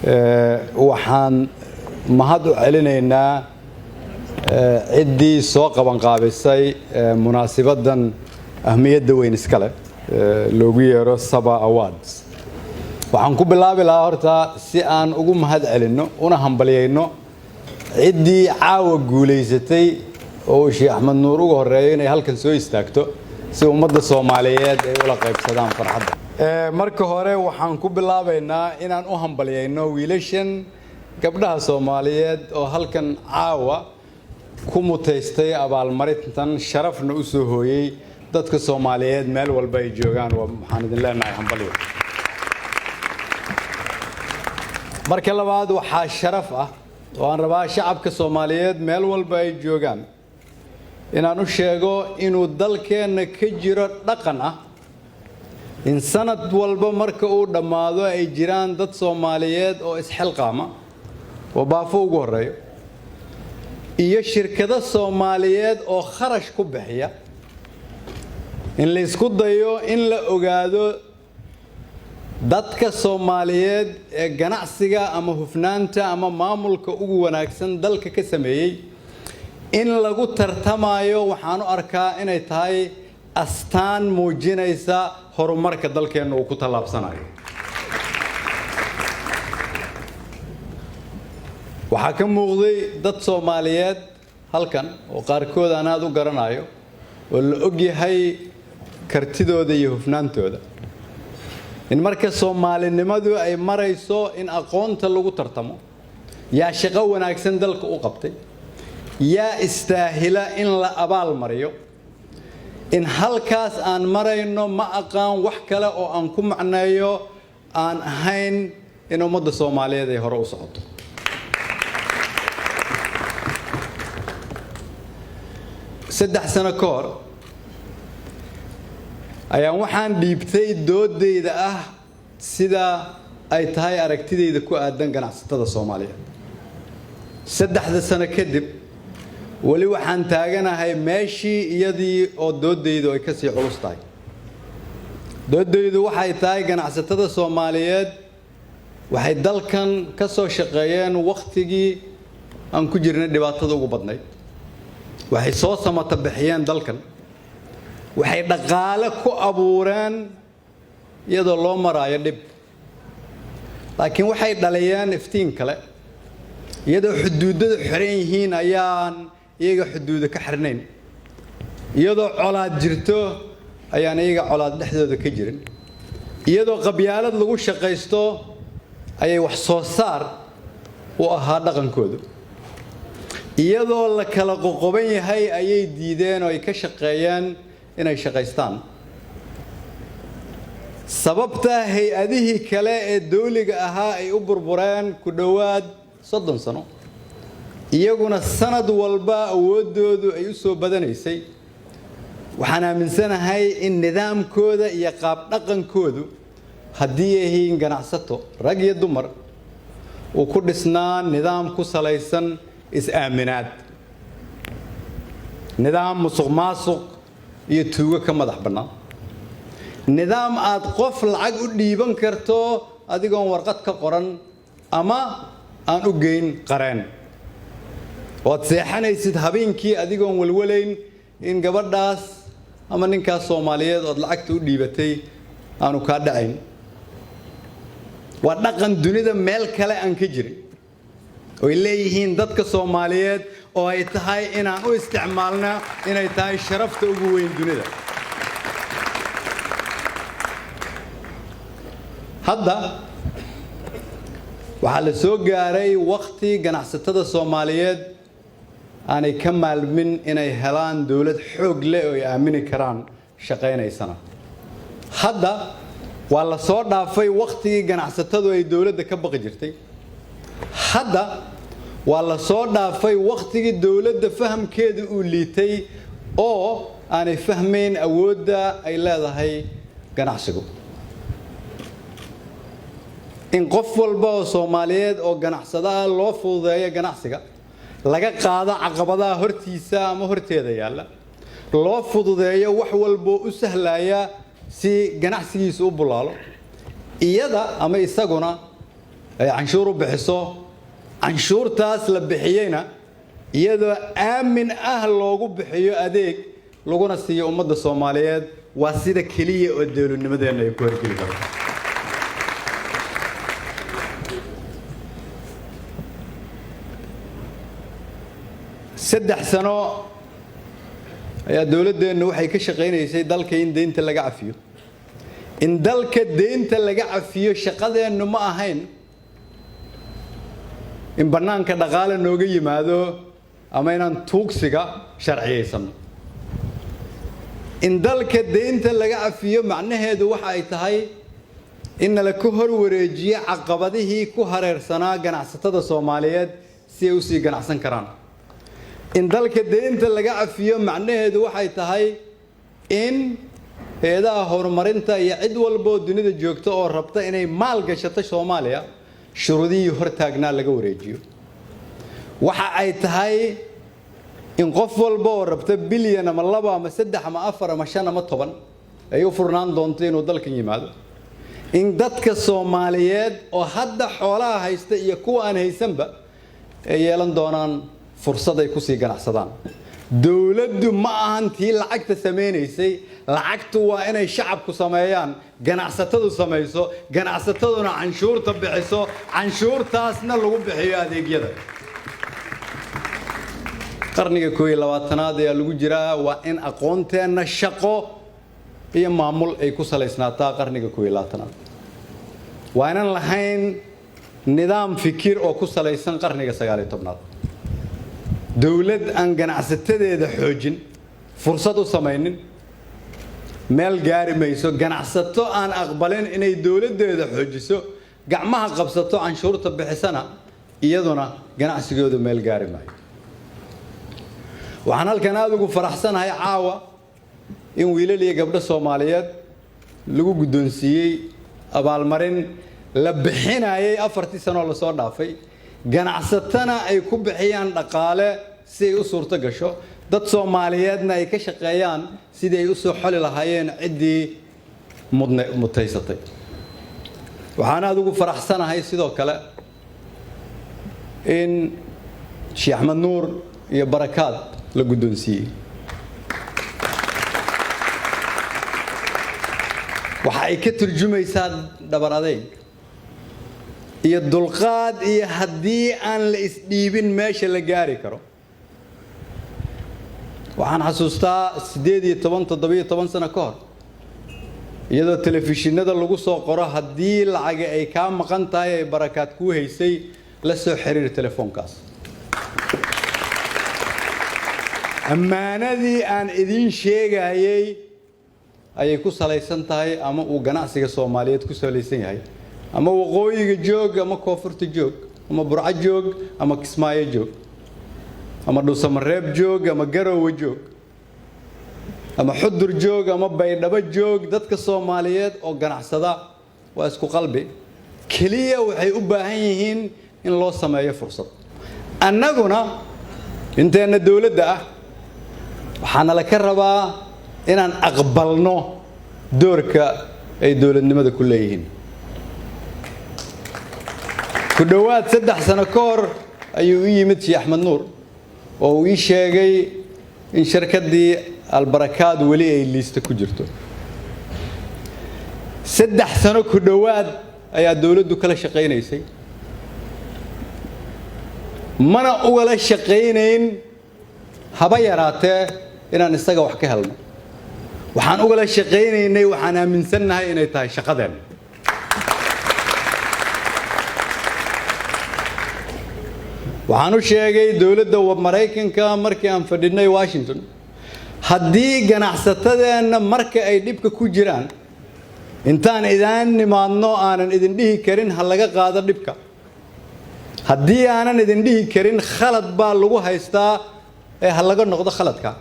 waxaan mahad u celinaynaa ciddii soo qaban qaabisay munaasabaddan ahmiyadda weyn iska leh loogu yeero Saba Awards. waxaan ku bilaabi lahaa horta si aan ugu mahad celinno una hambalyeeyno ciddii caawa guuleysatay oo Sheekh Axmed Nuur ugu horeeyay inay halkan soo istaagto si ummadda Soomaaliyeed ay ula qaybsadaan farxadda. marka hore waxaan ku bilaabaynaa inaan u hambalyeeyno wiilashan gabdhaha Soomaaliyeed oo halkan caawa ku mutaystay abaalmarintan sharafna u soo hooyay dadka Soomaaliyeed meel walba ay joogaan. waxaan idin leenahay hambalyo. marka labaad waxaa sharaf ah oo aan rabaa shacabka Soomaaliyeed meel walba ay joogaan inaan u sheego inuu dalkeena ka jiro dhaqan ah in sanad walba marka uu dhamaado ay jiraan dad Soomaaliyeed oo isxilqaama oo baafo ugu horeeyo iyo shirkado Soomaaliyeed oo kharash ku bixiya in la isku dayo in la ogaado dadka Soomaaliyeed ee ganacsiga ama hufnaanta ama maamulka ugu wanaagsan dalka ka sameeyay in lagu tartamayo. waxaan u arkaa inay tahay astaan muujinaysa horumarka dalkeena uu ku talaabsanayo. waxaa ka muuqday dad Soomaaliyeed halkan oo qaarkood aan aad u garanayo oo la og yahay kartidooda iyo hufnaantooda in marka Soomaalinimadu ay marayso in aqoonta lagu tartamo yaa shaqo wanaagsan dalka u qabtay yaa istaahila in la abaal mariyo. in halkaas aan marayno ma aqaan wax kale oo aan ku macneeyo aan ahayn in ummadda Soomaaliyeed ay hore u socoto. saddex sano ka hor ayaan waxaan dhiibtay doodayda ah sida ay tahay aragtidayda ku aadan ganacsatada Soomaaliyeed. saddexda sano kadib wali waxaan taaganahay meeshii iyadii oo doodaydu ay ka sii culus tahay. doodaydu waxay tahay ganacsatada Soomaaliyeed waxay dalkan ka soo shaqeeyeen waqtigii aan ku jirnay dhibaatada ugu badnayd. waxay soo samata bixiyeen dalkan waxay dhaqaale ku abuureen iyadoo loo maraayo dhib laakiin waxay dhaliyeen iftiin kale iyadoo xuduudada xiran yihiin ayaan iyaga xuduuda ka xirnayn iyadoo colaad jirto ayaan iyaga colaad dhexdooda ka jirin iyadoo qabyaalad lagu shaqaysto ayay wax soo saar u ahaa dhaqankoodu iyadoo la kala qoqoban yahay ayay diideen oo ay ka shaqeeyeen inay shaqaystaan. sababta hay-adihii kale ee dawliga ahaa ay u burbureen ku dhowaad 30 sano iyaguna sanad walba awoodoodu ay u soo badanaysay waxaan aaminsanahay in nidaamkooda iyo qaab dhaqankoodu haddii ay yihiin ganacsato rag iyo dumar uu ku dhisnaa nidaam ku salaysan is-aaminaad nidaam musuqmaasuq iyo tuugo ka madax bannaan nidaam aad qof lacag u dhiiban karto adigoon warqad ka qoran ama aan u geyn qareen waad seexanaysid habeenkii adigoon walwalayn in gabadhaas ama ninkaas Soomaaliyeed oo lacagta u dhiibatay aanu ka dhacayn. waa dhaqan dunida meel kale aan ka jirin oo ay leeyihiin dadka Soomaaliyeed oo ay tahay inaan u isticmaalno inay tahay sharafta ugu weyn dunida. hadda waxaa la soo gaaray waqti ganacsatada Soomaaliyeed aanay ka maalmin inay helaan dawlad xoog leh oo ay aamini karaan shaqaynaysana. hadda waa la soo dhaafay waqtigii ganacsatadu ay dawladda ka baqi jirtay. hadda waa la soo dhaafay waqtigii dawladda fahamkeedu uu liitay oo aanay fahmayn awoodda ay leedahay ganacsigu. in qof walba oo Soomaaliyeed oo ganacsada loo fududeeyo ganacsiga laga qaado caqabadaha hortiisa ama horteeda yaala loo fududeeyo wax walba u sahlaya si ganacsigiisu u bulaalo iyada ama isaguna ay canshuur u bixiso canshuurtaas la bixiyeyna iyadoo aamin ah loogu bixiyo adeeg laguna siiyo ummadda Soomaaliyeed waa sida kaliya oo dawladnimadeena ay ku horgeli karto saddex sano ayaa dawladdeena waxay ka shaqeynaysay dalka in deynta laga cafiyo in dalka deynta laga cafiyo shaqadeenu ma ahayn in banaanka dhaqaale nooga yimaado ama inaan tuugsiga sharciyeysano in dalka deynta laga cafiyo macnaheedu waxa ay tahay in la ku hor wareejiyo caqabadihii ku hareersanaa ganacsatada Soomaaliyeed si ay u sii ganacsan karaan in dalka deynta laga cafiyo macnaheedu waxay tahay in hay'adaha horumarinta iyo cid walba oo dunida joogta oo rabta inay maal gashato Soomaaliya shuruudihii hortaagnaa laga wareejiyo waxa ay tahay in qof walba oo rabta bilyan ama 2 ama 3 ama 4 ama 5 ama 10 ay u furnaan doonto inuu dalkan yimaado in dadka Soomaaliyeed oo hadda xoolaha haysta iyo kuwa aan haysanba ay yeelan doonaan fursad ay ku sii ganacsadaan dawladdu ma ahan tii lacagta sameeynayay lacagtu waa inay shacabku sameeyaan ganacsatadu sameeyso ganacsataduna canshuurta bixiso canshuurtaasna lagu bixiyo adeegyada qarniga 21aad ayaa lagu jiraa waa in aqoonteena shaqo iyo maamul ay ku saleysnaataa qarniga 21aad waa inaan lahayn nidaam fikir oo ku saleysan qarniga 19aad dawlad aan ganacsatadeeda xoojin fursad u sameeynin meel gaari mayso ganacsato aan aqbalin inay dawladeeda xoojiso gacmaha qabsato canshuurta bixisana iyaduna ganacsigoodu meel gaari maayo waxaan halkan aad ugu faraxsanahay caawa in wiilal iyo gabdho Soomaaliyeed lagu guddoonsiiyay abaalmarin la bixinayay 4 sano la soo dhaafay ganacsatana ay ku bixiyaan dhaqaale si ay u suurto gasho dad Soomaaliyeedna ay ka shaqeeyaan sidii ay u soo xoli lahaayeen cidii mutaysatay waxaan aad ugu faraxsanahay sidoo kale in Sheikh Ahmed Nuur iyo Barakaad la guddoonsiiyay waxa ay ka turjumaysaa dhabar adeeg iyo dulqaad iyo haddii aan la isdhiibin meesha la gaari karo waxaan xasuustaa 17 sano ka hor iyadoo telefishinada lagu soo qoro haddii lacag ay ka maqan tahay ay Barakaad ku haysay la soo xiriir telefoonkaas ammaanadii aan idin sheegayay ayay ku saleysan tahay ama uu ganacsiga Soomaaliyeed ku saleysan yahay ama waqooyiga joog ama koonfurta joog ama Burco joog ama Kismaayo joog ama Dhuusamareeb joog ama Garowe joog ama Xudur joog ama Baydhabo joog dadka Soomaaliyeed oo ganacsada waa isku qalbi kaliya waxay u baahan yihiin in loo sameeyo fursad annaguna inteena dawladda ah waxaana la ka rabaa inaan aqbalno doorka ay dawladnimada ku leeyihiin ku dhawaad 3 sano ka hor ayuu u yimid Sheikh Ahmed Nuur oo uu sheegay in shirkadii Albarakaad wali ay liista ku jirto 3 sano ku dhawaad ayaa dawladdu kala shaqeynaysay mana wala shaqeynayn haba yaraatee inaan isaga wax ka helno waxaan uga shaqeynaynay waxaan aaminsanahay inay tahay shaqadeen waxaan u sheegay dawladda Mareykanka markii aan fadhinay Washington haddii ganacsatadeena marka ay dhibka ku jiraan intaan idaan nimaadno aanan idin dhihi karin hal laga qaado dhibka haddii aanan idin dhihi karin khalad baa lagu haystaa ee hal laga noqdo khaladka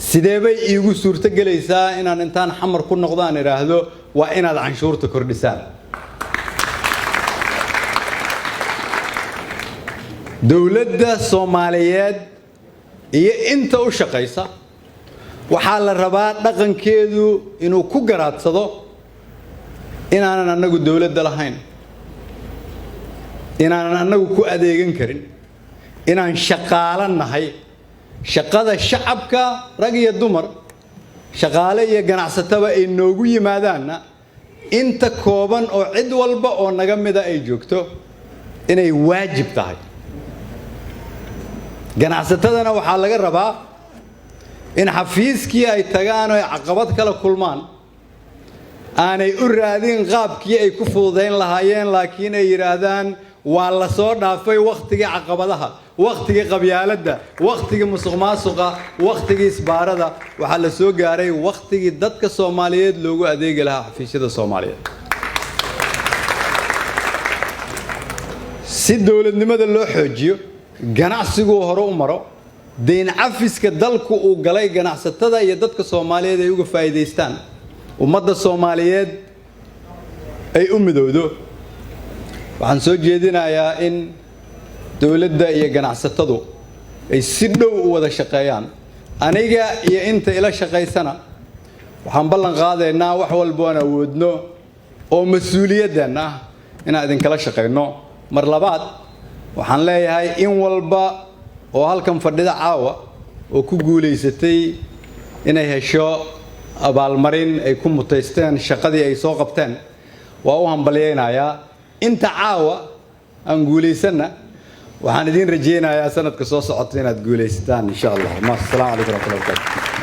sidee bay iigu suurto galaysaa inaan intaan xamar ku noqdaan iraahdo waa inaad canshuurta kordhisaan dawladda Soomaaliyeed iyo inta u shaqeysa waxaa la rabaa dhaqankeedu inuu ku garaadsado inaanan anagu dawladda lahayn inaan annagu ku adeegan karin inaan shaqaale nahay shaqada shacabka rag iyo dumar shaqaale iyo ganacsataba ay noogu yimaadaanna inta kooban oo cid walba oo naga mida ay joogto inay waajib tahay ganacsatadana waxaa laga rabaa in xafiiskii ay tagaan oo ay caqabad kala kulmaan aanay u raadin qaabkii ay ku fududayn lahaayeen laakiin ay yiraahdaan waa la soo dhaafay waqtigii caqabadaha waqtigii qabyaaladda waqtigii musuqmaasuqa waqtigii isbaarada waxaa la soo gaaray waqtigii dadka Soomaaliyeed loogu adeegi lahaa xafiisyada Soomaaliyeed si dawladnimada loo xoojiyo ganacsigu hore u maro deyn cafiska dalku uu galay ganacsatada iyo dadka Soomaaliyeed ay uga faa'iideystaan ummadda Soomaaliyeed ay u midowdo waxaan soo jeedinayaa in dawladda iyo ganacsatadu ay si dhow u wada shaqeeyaan aniga iyo inta ila shaqeysana waxaan ballan qaadaynaa wax walba aan awoodno oo mas'uuliyaddan ah inaan idin kala shaqeyno mar labaad waxaan leeyahay in walba oo halkan fadhida caawa oo ku guuleysatay inay hesho abaalmarin ay ku mutaysteen shaqadii ay soo qabteen waa u hambalyeynaya inta caawa aan guuleysana waxaan idin rajeynayaa sanadka soo socota inaad guuleysataan insha Allah. Assalamu alaykum wa rahmatullahi wa barakatuh.